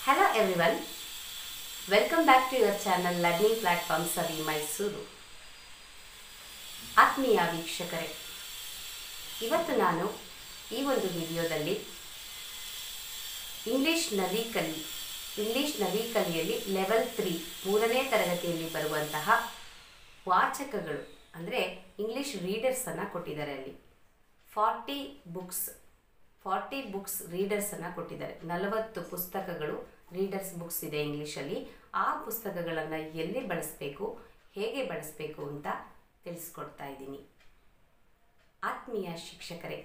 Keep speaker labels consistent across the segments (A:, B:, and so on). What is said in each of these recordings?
A: Hello everyone, welcome back to your channel Learning Platform Savi Mysuru. ಆತ್ಮೀಯ ವೀಕ್ಷಕರೇ, ಇವತ್ತು ನಾನು ಈ ಒಂದು ವಿಡಿಯೋದಲ್ಲಿ ಇಂಗ್ಲಿಷ್ ನಲಿಕಲಿಯಲ್ಲಿ ಲೆವೆಲ್ 3 ಮೂರನೇ ತರಗತಿಯಲ್ಲಿ ಬರುವಂತಹ ವಾಚಕಗಳು ಅಂದರೆ ಇಂಗ್ಲಿಷ್ ರೀಡರ್ಸ್ ಅನ್ನು ಕೊಟ್ಟಿದ್ದಾರೆ. ಅಲ್ಲಿ 40 ಬುಕ್ಸ್ ರೀಡರ್ಸ್ ಅನ್ನು ಕೊಟ್ಟಿದ್ದಾರೆ. 40 ಪುಸ್ತಕಗಳು ರೀಡರ್ಸ್ ಬುಕ್ಸ್ ಇದೆ ಇಂಗ್ಲೀಷಲ್ಲಿ. ಆ ಪುಸ್ತಕಗಳನ್ನು ಎಲ್ಲಿ ಬಳಸಬೇಕು, ಹೇಗೆ ಬಳಸಬೇಕು ಅಂತ ತಿಳಿಸ್ಕೊಡ್ತಾ ಇದ್ದೀನಿ. ಆತ್ಮೀಯ ಶಿಕ್ಷಕರೇ,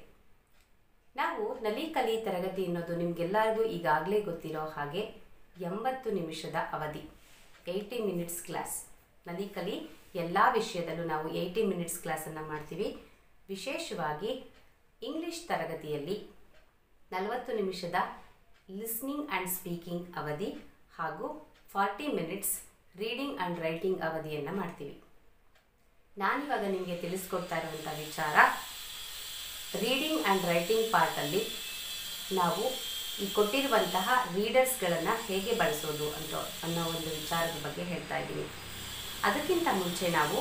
A: ನಾವು ನಲಿಕಲಿ ತರಗತಿ ಅನ್ನೋದು ನಿಮಗೆಲ್ಲರಿಗೂ ಈಗಾಗಲೇ ಗೊತ್ತಿರೋ ಹಾಗೆ 80 ನಿಮಿಷದ ಅವಧಿ, 80 ಮಿನಿಟ್ಸ್ ಕ್ಲಾಸ್. ನಲಿಕಲಿ ಎಲ್ಲ ವಿಷಯದಲ್ಲೂ ನಾವು 80 ಮಿನಿಟ್ಸ್ ಕ್ಲಾಸನ್ನು ಮಾಡ್ತೀವಿ. ವಿಶೇಷವಾಗಿ ಇಂಗ್ಲಿಷ್ ತರಗತಿಯಲ್ಲಿ 40 ನಿಮಿಷದ ಲಿಸ್ನಿಂಗ್ ಆ್ಯಂಡ್ ಸ್ಪೀಕಿಂಗ್ ಅವಧಿ ಹಾಗೂ 40 ಮಿನಿಟ್ಸ್ ರೀಡಿಂಗ್ ಆ್ಯಂಡ್ ರೈಟಿಂಗ್ ಅವಧಿಯನ್ನು ಮಾಡ್ತೀವಿ. ನಾನಿವಾಗ ನಿಮಗೆ ತಿಳಿಸ್ಕೊಡ್ತಾ ಇರುವಂಥ ವಿಚಾರ, ರೀಡಿಂಗ್ ಆ್ಯಂಡ್ ರೈಟಿಂಗ್ ಪಾರ್ಟಲ್ಲಿ ನಾವು ಈ ಕೊಟ್ಟಿರುವಂತಹ ರೀಡರ್ಸ್ಗಳನ್ನು ಹೇಗೆ ಬಳಸೋದು ಅನ್ನೋ ಒಂದು ವಿಚಾರದ ಬಗ್ಗೆ ಹೇಳ್ತಾ ಇದ್ದೀನಿ. ಅದಕ್ಕಿಂತ ಮುಂಚೆ ನಾವು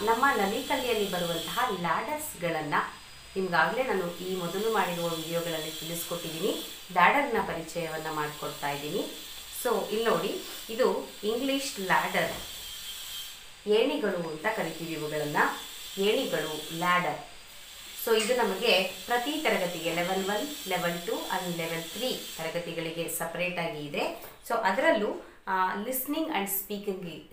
A: ನಮ್ಮ ನಲಿಕಲಿಯಲ್ಲಿ ಬರುವಂತಹ ಲ್ಯಾಡರ್ಸ್ಗಳನ್ನು ನಿಮಗಾಗಲೇ ನಾನು ಈ ಮೊದಲು ಮಾಡಿರುವ ವಿಡಿಯೋಗಳಲ್ಲಿ ತಿಳಿಸ್ಕೊಟ್ಟಿದ್ದೀನಿ. ಲ್ಯಾಡರ್ನ ಪರಿಚಯವನ್ನು ಮಾಡಿಕೊಡ್ತಾ ಇದ್ದೀನಿ. ಸೊ ಇಲ್ಲಿ ನೋಡಿ, ಇದು ಇಂಗ್ಲೀಷ್ ಲ್ಯಾಡರ್, ಏಣಿಗಳು ಅಂತ ಕರಿತೀವಿ ಇವುಗಳನ್ನು, ಏಣಿಗಳು, ಲ್ಯಾಡರ್. ಸೊ ಇದು ನಮಗೆ ಪ್ರತಿ ತರಗತಿಗೆ ಲೆವೆಲ್ 1, ಲೆವೆಲ್ 2 ಆ್ಯಂಡ್ ಲೆವೆಲ್ 3 ತರಗತಿಗಳಿಗೆ ಸಪ್ರೇಟಾಗಿ ಇದೆ. ಸೊ ಅದರಲ್ಲೂ ಲಿಸ್ನಿಂಗ್ ಆ್ಯಂಡ್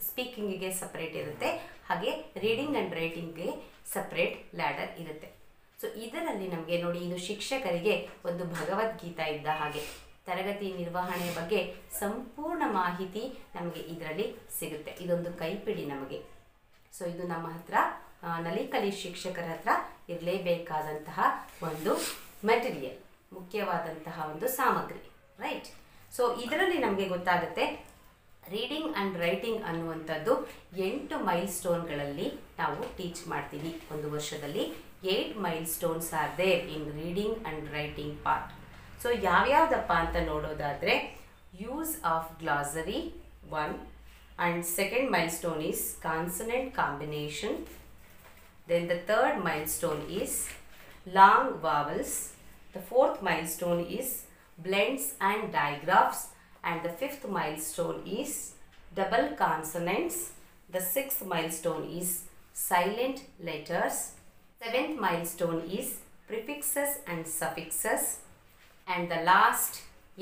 A: ಸ್ಪೀಕಿಂಗಿಗೆ ಸಪ್ರೇಟ್ ಇರುತ್ತೆ, ಹಾಗೆ ರೀಡಿಂಗ್ ಆ್ಯಂಡ್ ರೈಟಿಂಗ್ಗೆ ಸಪ್ರೇಟ್ ಲ್ಯಾಡರ್ ಇರುತ್ತೆ. ಸೊ ಇದರಲ್ಲಿ ನಮಗೆ ನೋಡಿ, ಇದು ಶಿಕ್ಷಕರಿಗೆ ಒಂದು ಭಗವದ್ಗೀತಾ ಇದ್ದ ಹಾಗೆ. ತರಗತಿ ನಿರ್ವಹಣೆಯ ಬಗ್ಗೆ ಸಂಪೂರ್ಣ ಮಾಹಿತಿ ನಮಗೆ ಇದರಲ್ಲಿ ಸಿಗುತ್ತೆ. ಇದೊಂದು ಕೈಪಿಡಿ ನಮಗೆ. ಸೊ ಇದು ನಮ್ಮ ಹತ್ರ ನಲಿಕಲಿ ಶಿಕ್ಷಕರ ಹತ್ರ ಇರಲೇಬೇಕಾದಂತಹ ಒಂದು ಮೆಟೀರಿಯಲ್, ಮುಖ್ಯವಾದಂತಹ ಒಂದು ಸಾಮಗ್ರಿ, ರೈಟ್. ಸೊ ಇದರಲ್ಲಿ ನಮಗೆ ಗೊತ್ತಾಗುತ್ತೆ ರೀಡಿಂಗ್ ಆ್ಯಂಡ್ ರೈಟಿಂಗ್ ಅನ್ನುವಂಥದ್ದು 8 ಮೈಲ್ ಸ್ಟೋನ್ಗಳಲ್ಲಿ ನಾವು ಟೀಚ್ ಮಾಡ್ತೀವಿ. ಒಂದು ವರ್ಷದಲ್ಲಿ 8 milestones are there in reading and writing part. So ಯಾವ್ಯಾವುದಪ್ಪ ಅಂತ ನೋಡೋದಾದರೆ, use of glossary 1, and second milestone is consonant combination. Then the third milestone is long vowels. The fourth milestone is blends and digraphs. And the fifth milestone is double consonants. The sixth milestone is silent letters. Seventh milestone is prefixes and suffixes. And the last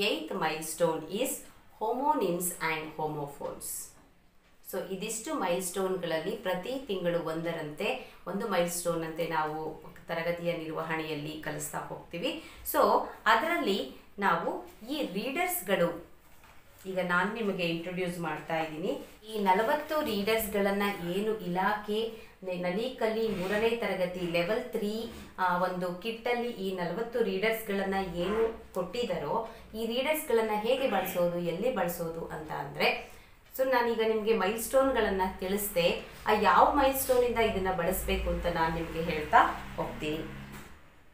A: 8th milestone is homonyms and homophones. So ಇದಿಷ್ಟು mile ಸ್ಟೋನ್ಗಳಲ್ಲಿ ಪ್ರತಿ ತಿಂಗಳು ಒಂದರಂತೆ ಒಂದು mile stone ಅಂತೆ ನಾವು ತರಗತಿಯ ನಿರ್ವಹಣೆಯಲ್ಲಿ ಕಲಿಸ್ತಾ ಹೋಗ್ತೀವಿ. ಸೊ ಅದರಲ್ಲಿ ನಾವು ಈ ರೀಡರ್ಸ್ಗಳು, ಈಗ ನಾನು ನಿಮಗೆ ಇಂಟ್ರೊಡ್ಯೂಸ್ ಮಾಡ್ತಾ ಇದ್ದೀನಿ. ಈ 40 ರೀಡರ್ಸ್ಗಳನ್ನು ಏನು ಇಲಾಖೆ ನಲಿಕಲಿ 3ನೇ ತರಗತಿ ಲೆವೆಲ್ 3 ಒಂದು ಕಿಟ್ಟಲ್ಲಿ ಈ 40 ರೀಡರ್ಸ್ಗಳನ್ನು ಏನು ಕೊಟ್ಟಿದ್ದಾರೋ, ಈ ರೀಡರ್ಸ್ಗಳನ್ನು ಹೇಗೆ ಬಳಸೋದು, ಎಲ್ಲಿ ಬಳಸೋದು ಅಂತ ಅಂದರೆ, ಸೊ ನಾನೀಗ ನಿಮಗೆ ಮೈಲ್ ಸ್ಟೋನ್ಗಳನ್ನು ತಿಳಿಸ್ದೆ. ಯಾವ ಮೈಲ್ ಸ್ಟೋನಿಂದ ಇದನ್ನು ಬಳಸಬೇಕು ಅಂತ ನಾನು ನಿಮಗೆ ಹೇಳ್ತಾ ಹೋಗ್ತೀನಿ.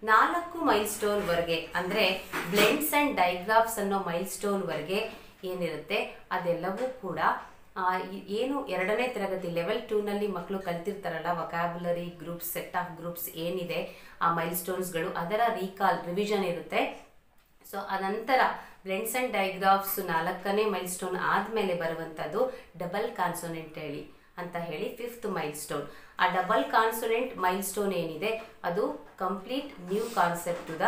A: 4 ಮೈಲ್ ಸ್ಟೋನ್ವರೆಗೆ ಅಂದರೆ ಬ್ಲೆಂಡ್ಸ್ ಆ್ಯಂಡ್ ಡೈಗ್ರಾಫ್ಸ್ ಅನ್ನೋ ಮೈಲ್ ಸ್ಟೋನ್ವರೆಗೆ ಏನಿರುತ್ತೆ ಅದೆಲ್ಲವೂ ಕೂಡ ಏನು 2ನೇ ತರಗತಿ ಲೆವೆಲ್ 2ನಲ್ಲಿ ಮಕ್ಕಳು ಕಲ್ತಿರ್ತಾರಲ್ಲ, vocabulary groups, set of groups ಏನಿದೆ ಆ ಮೈಲ್ ಸ್ಟೋನ್ಸ್ಗಳು, ಅದರ ರಿವಿಷನ್ ಇರುತ್ತೆ. ಸೊ ಅನಂತರ ಬ್ಲೆಂಡ್ಸ್ ಆ್ಯಂಡ್ ಡೈಗ್ರಾಫ್ಸ್ 4ನೇ ಮೈಲ್ ಸ್ಟೋನ್ ಆದಮೇಲೆ ಬರುವಂಥದ್ದು ಡಬಲ್ ಕಾನ್ಸೋನೆಂಟ್ ಅಂತ ಹೇಳಿ 5th ಮೈಲ್ ಸ್ಟೋನ್. ಆ ಡಬಲ್ ಕಾನ್ಸೋನೆಂಟ್ ಮೈಲ್ ಸ್ಟೋನ್ ಏನಿದೆ ಅದು complete new concept to the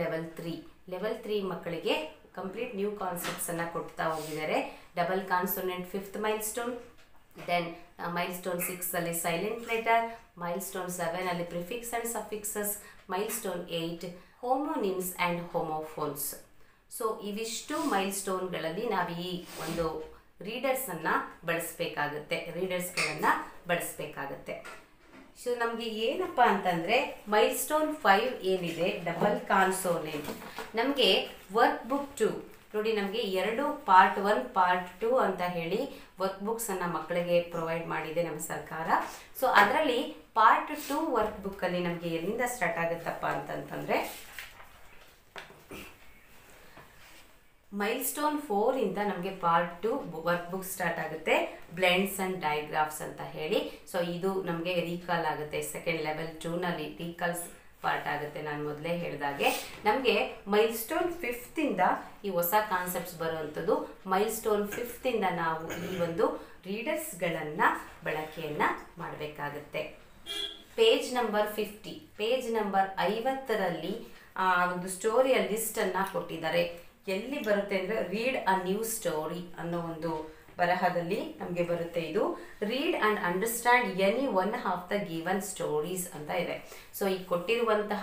A: level 3. Level 3 ಮಕ್ಕಳಿಗೆ ಕಂಪ್ಲೀಟ್ ನ್ಯೂ ಕಾನ್ಸೆಪ್ಟ್ಸನ್ನು ಕೊಡ್ತಾ ಹೋಗಿದ್ದಾರೆ. Double consonant 5th milestone. Then milestone 6ಅಲ್ಲಿ ಸೈಲೆಂಟ್ ಲೆಟರ್, ಮೈಲ್ ಸ್ಟೋನ್ 7ಅಲ್ಲಿ prefix and suffixes, milestone 8 homonyms and homophones. So ಇವಿಷ್ಟು ಮೈಲ್ ಸ್ಟೋನ್ಗಳಲ್ಲಿ ನಾವು ಈ ಒಂದು ರೀಡರ್ಸ್ಗಳನ್ನು ಬಳಸಬೇಕಾಗುತ್ತೆ. ಸೊ ನಮಗೆ ಏನಪ್ಪ ಅಂತಂದರೆ, ಮೈಲ್ ಸ್ಟೋನ್ 5 ಏನಿದೆ ಡಬಲ್ ಕಾನ್ಸೋನೆಂಟ್, ನಮಗೆ ವರ್ಕ್ ಬುಕ್ 2 ನೋಡಿ, ನಮಗೆ 2 ಪಾರ್ಟ್ 1 ಪಾರ್ಟ್ 2 ಅಂತ ಹೇಳಿ ವರ್ಕ್ ಬುಕ್ಸನ್ನು ಮಕ್ಕಳಿಗೆ ಪ್ರೊವೈಡ್ ಮಾಡಿದೆ ನಮ್ಮ ಸರ್ಕಾರ. ಸೊ ಅದರಲ್ಲಿ ಪಾರ್ಟ್ 2 ವರ್ಕ್ ಬುಕ್ಕಲ್ಲಿ ನಮಗೆ ಎಲ್ಲಿಂದ ಸ್ಟಾರ್ಟ್ ಆಗುತ್ತಪ್ಪ ಅಂತಂತಂದರೆ, ಮೈಲ್ಸ್ಟೋನ್ 4 ಇಂದ ನಮಗೆ ಪಾರ್ಟ್ 2 ವರ್ಕ್ ಬುಕ್ ಸ್ಟಾರ್ಟ್ ಆಗುತ್ತೆ, ಬ್ಲೆಂಡ್ಸ್ ಅಂಡ್ ಡೈಗ್ರಾಫ್ಸ್ ಅಂತ ಹೇಳಿ. ಸೊ ಇದು ನಮಗೆ ರೀಕಾಲ್ ಆಗುತ್ತೆ, ಸೆಕೆಂಡ್ ಲೆವೆಲ್ 2ನಲ್ಲಿ ರೀಕಾಲ್ಸ್ ಪಾರ್ಟ್ ಆಗುತ್ತೆ. ನಾನು ಮೊದಲೇ ಹೇಳಿದಾಗೆ ನಮಗೆ ಮೈಲ್ಸ್ಟೋನ್ 5 ಇಂದ ಈ ಹೊಸ ಕಾನ್ಸೆಪ್ಟ್ಸ್ ಬರುವಂಥದ್ದು. ಮೈಲ್ಸ್ಟೋನ್ 5 ಇಂದ ನಾವು ಈ ಒಂದು ರೀಡರ್ಸ್ಗಳನ್ನು ಬಳಕೆಯನ್ನು ಮಾಡಬೇಕಾಗುತ್ತೆ. ಪೇಜ್ ನಂಬರ್ 50, ಪೇಜ್ ನಂಬರ್ 50ರಲ್ಲಿ ಒಂದು ಸ್ಟೋರಿಯ ಲಿಸ್ಟನ್ನು ಕೊಟ್ಟಿದ್ದಾರೆ. ಎಲ್ಲಿ ಬರುತ್ತೆ ಅಂದರೆ ರೀಡ್ ಅ ನ್ಯೂ ಸ್ಟೋರಿ ಅನ್ನೋ ಒಂದು ಬರಹದಲ್ಲಿ ನಮಗೆ ಬರುತ್ತೆ. ಇದು read and understand any one of the given stories ಅಂತ ಇದೆ. ಸೊ ಈ ಕೊಟ್ಟಿರುವಂತಹ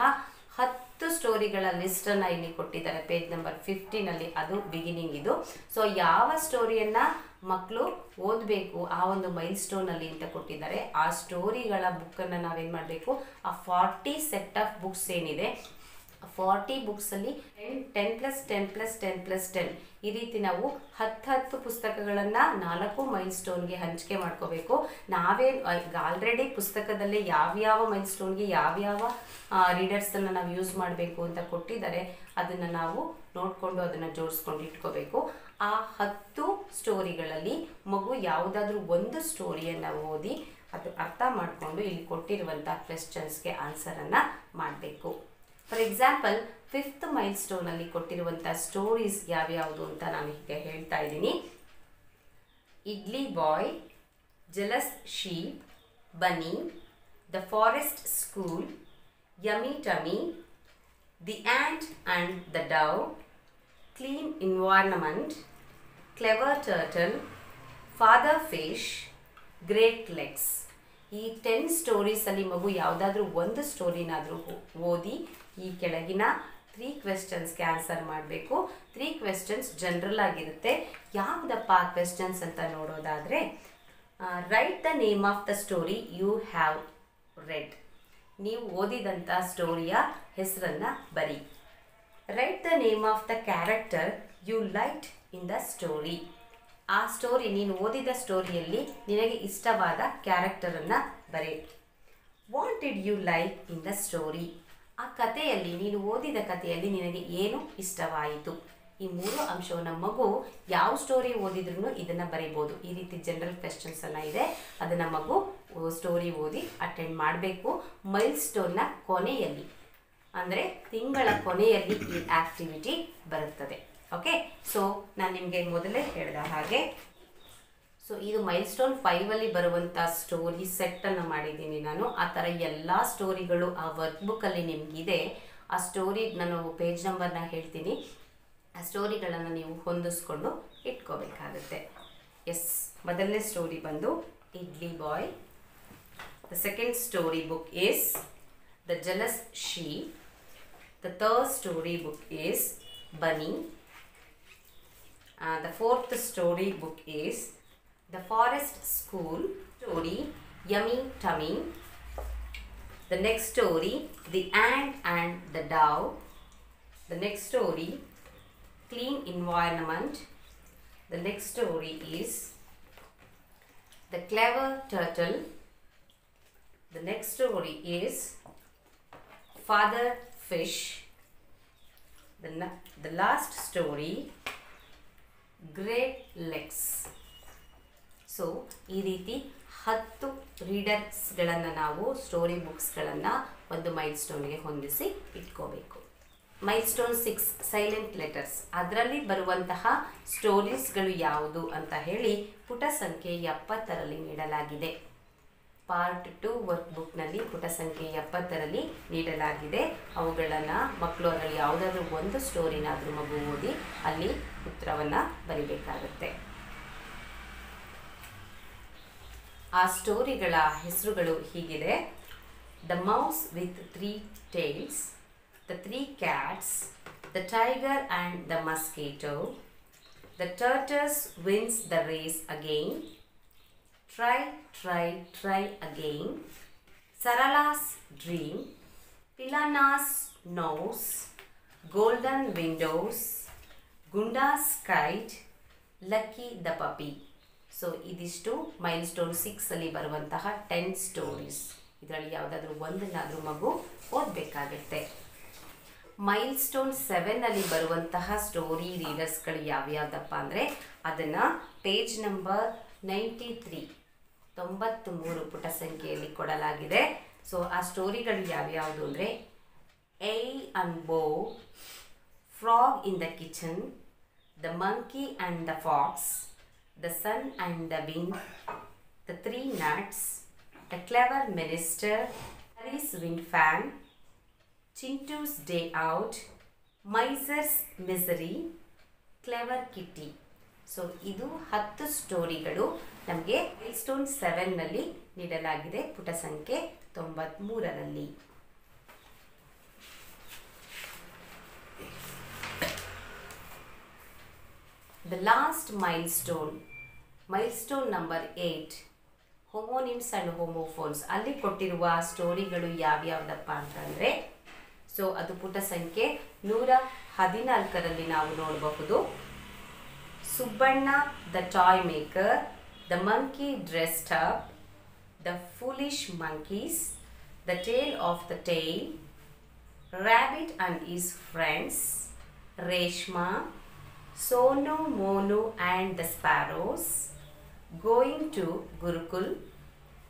A: 10 ಸ್ಟೋರಿಗಳ ಲಿಸ್ಟನ್ನು ಇಲ್ಲಿ ಕೊಟ್ಟಿದ್ದಾರೆ ಪೇಜ್ ನಂಬರ್ 50ನಲ್ಲಿ. ಅದು ಬಿಗಿನಿಂಗ್ ಇದು. ಸೊ ಯಾವ ಸ್ಟೋರಿಯನ್ನು ಮಕ್ಕಳು ಓದಬೇಕು ಆ ಒಂದು ಮೈಲ್ ಸ್ಟೋನಲ್ಲಿ ಅಂತ ಕೊಟ್ಟಿದ್ದಾರೆ. ಆ ಸ್ಟೋರಿಗಳ ಬುಕ್ಕನ್ನು ನಾವೇನು ಮಾಡಬೇಕು, ಆ 40 ಸೆಟ್ ಆಫ್ ಬುಕ್ಸ್ ಏನಿದೆ 40 ಬುಕ್ಸಲ್ಲಿ 10+10+10+10 ಈ ರೀತಿ ನಾವು 10 ಪುಸ್ತಕಗಳನ್ನು 4 ಮೈಲ್ ಸ್ಟೋನ್ಗೆ ಹಂಚಿಕೆ ಮಾಡ್ಕೋಬೇಕು. ನಾವೇ ಆಲ್ರೆಡಿ ಪುಸ್ತಕದಲ್ಲಿ ಯಾವ್ಯಾವ ಮೈಲ್ ಸ್ಟೋನ್ಗೆ ಯಾವ್ಯಾವ ರೀಡರ್ಸನ್ನು ನಾವು ಯೂಸ್ ಮಾಡಬೇಕು ಅಂತ ಕೊಟ್ಟಿದ್ದಾರೆ. ಅದನ್ನು ನಾವು ನೋಡಿಕೊಂಡು ಅದನ್ನು ಜೋಡಿಸ್ಕೊಂಡು ಇಟ್ಕೋಬೇಕು. ಆ 10 ಸ್ಟೋರಿಗಳಲ್ಲಿ ಮಗು ಯಾವುದಾದ್ರೂ ಒಂದು ಸ್ಟೋರಿಯನ್ನು ಓದಿ ಅದು ಅರ್ಥ ಮಾಡಿಕೊಂಡು ಇಲ್ಲಿ ಕೊಟ್ಟಿರುವಂಥ ಕ್ವೆಶ್ಚನ್ಸ್ಗೆ ಆನ್ಸರನ್ನು ಮಾಡಬೇಕು. ಫಾರ್ ಎಕ್ಸಾಂಪಲ್ 5th ಮೈಲ್ ಸ್ಟೋನಲ್ಲಿ ಕೊಟ್ಟಿರುವಂಥ ಸ್ಟೋರೀಸ್ ಯಾವ್ಯಾವುದು ಅಂತ ನಾನು ಹೀಗೆ ಹೇಳ್ತಾ ಇದ್ದೀನಿ. ಇಡ್ಲಿ ಬಾಯ್, ಜೆಲಸ್ ಶೀಪ್, ಬನ್ನಿ, the forest school, yummy tummy, the ant and the Dove, clean environment, clever turtle, father fish, great legs. ಈ 10 ಸ್ಟೋರೀಸಲ್ಲಿ ಮಗು ಯಾವುದಾದ್ರೂ ಒಂದು ಸ್ಟೋರಿನಾದರೂ ಓದಿ ಈ ಕೆಳಗಿನ 3 ಕ್ವೆಶ್ಚನ್ಸ್ಗೆ ಆನ್ಸರ್ ಮಾಡಬೇಕು. 3 ಕ್ವೆಶ್ಚನ್ಸ್ ಜನರಲ್ ಆಗಿರುತ್ತೆ. ಯಾವುದಪ್ಪ ಕ್ವೆಶ್ಚನ್ಸ್ ಅಂತ ನೋಡೋದಾದರೆ, write the name of the story you have read. ನೀವು ಓದಿದಂಥ ಸ್ಟೋರಿಯ ಹೆಸರನ್ನು ಬರಿ. Write the name of the character you liked in the story. ಆ ಸ್ಟೋರಿ ನೀನು ಓದಿದ ಸ್ಟೋರಿಯಲ್ಲಿ ನಿನಗೆ ಇಷ್ಟವಾದ ಕ್ಯಾರೆಕ್ಟರನ್ನು ಬರೆ. What did you like in the story. ಆ ಕಥೆಯಲ್ಲಿ ನೀನು ಓದಿದ ಕಥೆಯಲ್ಲಿ ನಿನಗೆ ಏನು ಇಷ್ಟವಾಯಿತು. ಈ 3 ಅಂಶವನ್ನು ಮಗು ಯಾವ ಸ್ಟೋರಿ ಓದಿದ್ರೂ ಇದನ್ನು ಬರೀಬೋದು. ಈ ರೀತಿ ಜನರಲ್ ಕ್ವೆಶ್ಚನ್ಸನ್ನು ಇದೆ, ಅದನ್ನು ಮಗು ಸ್ಟೋರಿ ಓದಿ ಅಟೆಂಡ್ ಮಾಡಬೇಕು. ಮೈಲ್ ಸ್ಟೋನ್ನ ಕೊನೆಯಲ್ಲಿ ಅಂದರೆ ತಿಂಗಳ ಕೊನೆಯಲ್ಲಿ ಈ ಆ್ಯಕ್ಟಿವಿಟಿ ಬರುತ್ತದೆ. ಓಕೆ, ಸೊ ನಾನು ನಿಮಗೆ ಮೊದಲೇ ಹೇಳಿದ ಹಾಗೆ ಸೊ ಇದು ಮೈಲ್ ಸ್ಟೋನ್ 5ಅಲ್ಲಿ ಬರುವಂಥ ಸ್ಟೋರಿ ಸೆಟ್ಟನ್ನು ಮಾಡಿದ್ದೀನಿ ನಾನು. ಆ ಥರ ಎಲ್ಲ ಸ್ಟೋರಿಗಳು ಆ ವರ್ಕ್ ಬುಕ್ಕಲ್ಲಿ ನಿಮಗಿದೆ. ಆ ಸ್ಟೋರಿ ನಾನು ಪೇಜ್ ನಂಬರ್ನ ಹೇಳ್ತೀನಿ. ಆ ಸ್ಟೋರಿಗಳನ್ನು ನೀವು ಹೊಂದಿಸ್ಕೊಂಡು ಇಟ್ಕೋಬೇಕಾಗುತ್ತೆ. ಎಸ್, ಮೊದಲನೇ ಸ್ಟೋರಿ ಬಂದು idli boy. The second story book is the jealous sheep. The third story book is bunny. The 4th story book is The Forest School. Story Yummy Tummy. The next story The Ant and the Dove. The next story Clean Environment. The next story is The Clever Turtle. The next story is Father Fish. The last story great legs. So ಈ ರೀತಿ 10 ರೀಡರ್ಸ್ಗಳನ್ನು ನಾವು story ಬುಕ್ಸ್ಗಳನ್ನು ಒಂದು mile ಸ್ಟೋನ್ಗೆ ಹೊಂದಿಸಿ ಇಟ್ಕೋಬೇಕು. Milestone 6 silent letters. ಅದರಲ್ಲಿ ಬರುವಂತಹ ಸ್ಟೋರೀಸ್ಗಳು ಯಾವುದು ಅಂತ ಹೇಳಿ ಪುಟ ಸಂಖ್ಯೆ 70ರಲ್ಲಿ ನೀಡಲಾಗಿದೆ. ಪಾರ್ಟ್ 2 ವರ್ಕ್ ಬುಕ್ನಲ್ಲಿ ಪುಟ ಸಂಖ್ಯೆ 70ರಲ್ಲಿ ನೀಡಲಾಗಿದೆ. ಅವುಗಳನ್ನು ಮಕ್ಕಳು ಅದರಲ್ಲಿ ಯಾವುದಾದ್ರೂ ಒಂದು ಸ್ಟೋರಿನಾದರೂ ಮಗು ಓದಿ ಅಲ್ಲಿ ಉತ್ತರವನ್ನು ಬರಿಬೇಕಾಗುತ್ತೆ. ಆ ಸ್ಟೋರಿಗಳ ಹೆಸರುಗಳು ಹೀಗಿದೆ. The mouse with 3 tales, the 3 cats, the tiger and the mosquito, the tortoise wins the race again, Try, try, try again, Sarala's dream, Pilana's nose, golden windows, Gunda's kite, Lucky the puppy. So ಇದಿಷ್ಟು mile stone 6ಅಲ್ಲಿ ಬರುವಂತಹ 10 stories. ಇದರಲ್ಲಿ ಯಾವುದಾದ್ರೂ ಒಂದನ್ನಾದರೂ ಮಗು ಓದಬೇಕಾಗುತ್ತೆ. Mile stone 7 ಬರುವಂತಹ story ರೀಡರ್ಸ್ಗಳು ಯಾವ್ಯಾವ್ದಪ್ಪ ಅಂದರೆ ಅದನ್ನು page number 93 ಪುಟ ಸಂಖ್ಯೆಯಲ್ಲಿ ಕೊಡಲಾಗಿದೆ. ಸೊ ಆ ಸ್ಟೋರಿಗಳು ಯಾವ್ಯಾವುದು ಅಂದರೆ a and bow, frog in the kitchen, the monkey and the fox, the sun and the wind, the 3 nuts, a clever minister, Harry's wind fan, Chintu's day out, Miser's misery, clever kitty. So ಇದು 10 ಸ್ಟೋರಿಗಳು ನಮಗೆ mile stone 7 ನೀಡಲಾಗಿದೆ ಪುಟ ಸಂಖ್ಯೆ 93. The last milestone, milestone number 8, homonyms and homophones. ಅಲ್ಲಿ ಕೊಟ್ಟಿರುವ ಸ್ಟೋರಿಗಳು ಯಾವ್ಯಾವ್ದಪ್ಪ ಅಂತಂದರೆ so ಅದು ಪುಟ ಸಂಖ್ಯೆ 114 ನಾವು ನೋಡಬಹುದು. Subbanna the toy maker, the monkey dressed up, the foolish monkeys, the tale of the tail, rabbit and his friends, Reshma, Sonu Monu and the sparrows, going to Gurukul,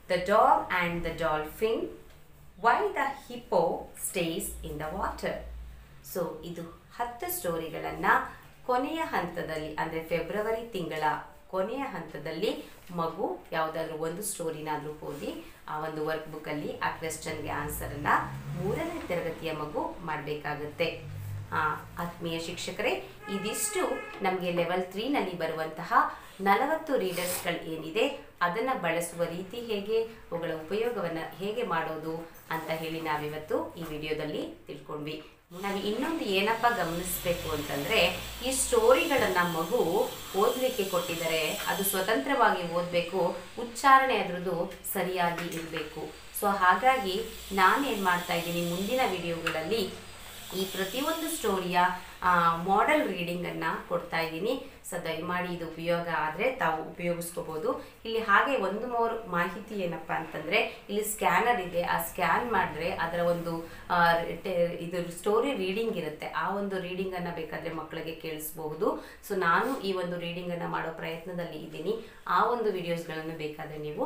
A: the dog and the dolphin, why the hippo stays in the water. So ಇದು 10 ಸ್ಟೋರಿಗಳನ್ನು ಕೊನೆಯ ಹಂತದಲ್ಲಿ ಅಂದರೆ February ತಿಂಗಳ ಕೊನೆಯ ಹಂತದಲ್ಲಿ ಮಗು ಯಾವುದಾದ್ರೂ ಒಂದು ಸ್ಟೋರಿನಾದರೂ ಓದಿ ಆ ಒಂದು ವರ್ಕ್ ಬುಕ್ಕಲ್ಲಿ ಆ ಕ್ವೆಶ್ಚನ್ಗೆ ಆನ್ಸರನ್ನು 3ನೇ ತರಗತಿಯ ಮಗು ಮಾಡಬೇಕಾಗುತ್ತೆ. ಆತ್ಮೀಯ ಶಿಕ್ಷಕರೇ, ಇದಿಷ್ಟು ನಮಗೆ ಲೆವೆಲ್ 3 ಬರುವಂತಹ 40 ರೀಡರ್ಸ್ಗಳು ಏನಿದೆ ಅದನ್ನು ಬಳಸುವ ರೀತಿ ಹೇಗೆ, ಅವುಗಳ ಉಪಯೋಗವನ್ನು ಹೇಗೆ ಮಾಡೋದು ಅಂತ ಹೇಳಿ ನಾವಿವತ್ತು ಈ ವಿಡಿಯೋದಲ್ಲಿ ತಿಳ್ಕೊಂಡ್ವಿ. ನಾವು ಇನ್ನೊಂದು ಏನಪ್ಪ ಗಮನಿಸಬೇಕು ಅಂತಂದರೆ ಈ ಸ್ಟೋರಿಗಳನ್ನು ಮಗು ಓದಲಿಕ್ಕೆ ಕೊಟ್ಟಿದ್ದಾರೆ, ಅದು ಸ್ವತಂತ್ರವಾಗಿ ಓದಬೇಕು, ಉಚ್ಚಾರಣೆ ಅದರದ್ದು ಸರಿಯಾಗಿ ಇರಬೇಕು. ಸೊ ಹಾಗಾಗಿ ನಾನೇನು ಮಾಡ್ತಾ ಇದ್ದೀನಿ, ಮುಂದಿನ ವಿಡಿಯೋಗಳಲ್ಲಿ ಈ ಪ್ರತಿಯೊಂದು ಸ್ಟೋರಿಯ ಮಾಡೆಲ್ ರೀಡಿಂಗನ್ನು ಕೊಡ್ತಾ ಇದ್ದೀನಿ. ಸೊ ದಯಮಾಡಿ ಇದು ಉಪಯೋಗ ಆದರೆ ತಾವು ಉಪಯೋಗಿಸ್ಕೋಬೋದು. ಇಲ್ಲಿ ಹಾಗೆ ಒಂದು ಮೋರ್ ಮಾಹಿತಿ ಏನಪ್ಪ ಅಂತಂದರೆ ಇಲ್ಲಿ ಸ್ಕ್ಯಾನರ್ ಇದೆ, ಆ ಸ್ಕ್ಯಾನ್ ಮಾಡಿದ್ರೆ ಅದರ ಒಂದು ಇದು ಸ್ಟೋರಿ ರೀಡಿಂಗ್ ಇರುತ್ತೆ, ಆ ಒಂದು ರೀಡಿಂಗನ್ನು ಬೇಕಾದರೆ ಮಕ್ಕಳಿಗೆ ಕೇಳಿಸ್ಬಹುದು. ಸೊ ನಾನು ಈ ಒಂದು ರೀಡಿಂಗನ್ನು ಮಾಡೋ ಪ್ರಯತ್ನದಲ್ಲಿ ಇದ್ದೀನಿ, ಆ ಒಂದು ವಿಡಿಯೋಸ್ಗಳನ್ನು ಬೇಕಾದರೆ ನೀವು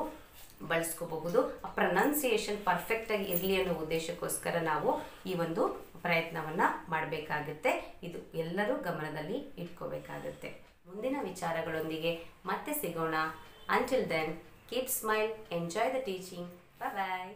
A: ಬಳಸ್ಕೋಬಹುದು. ಆ ಪ್ರೊನೌನ್ಸಿಯೇಷನ್ ಪರ್ಫೆಕ್ಟಾಗಿ ಇರಲಿ ಅನ್ನೋ ಉದ್ದೇಶಕ್ಕೋಸ್ಕರ ನಾವು ಈ ಒಂದು ಪ್ರಯತ್ನವನ್ನು ಮಾಡಬೇಕಾಗುತ್ತೆ. ಇದು ಎಲ್ಲರೂ ಗಮನದಲ್ಲಿ ಇಟ್ಕೋಬೇಕಾಗುತ್ತೆ. ಮುಂದಿನ ವಿಚಾರಗಳೊಂದಿಗೆ ಮತ್ತೆ ಸಿಗೋಣ. Until then keep smile, enjoy the teaching. Bye bye.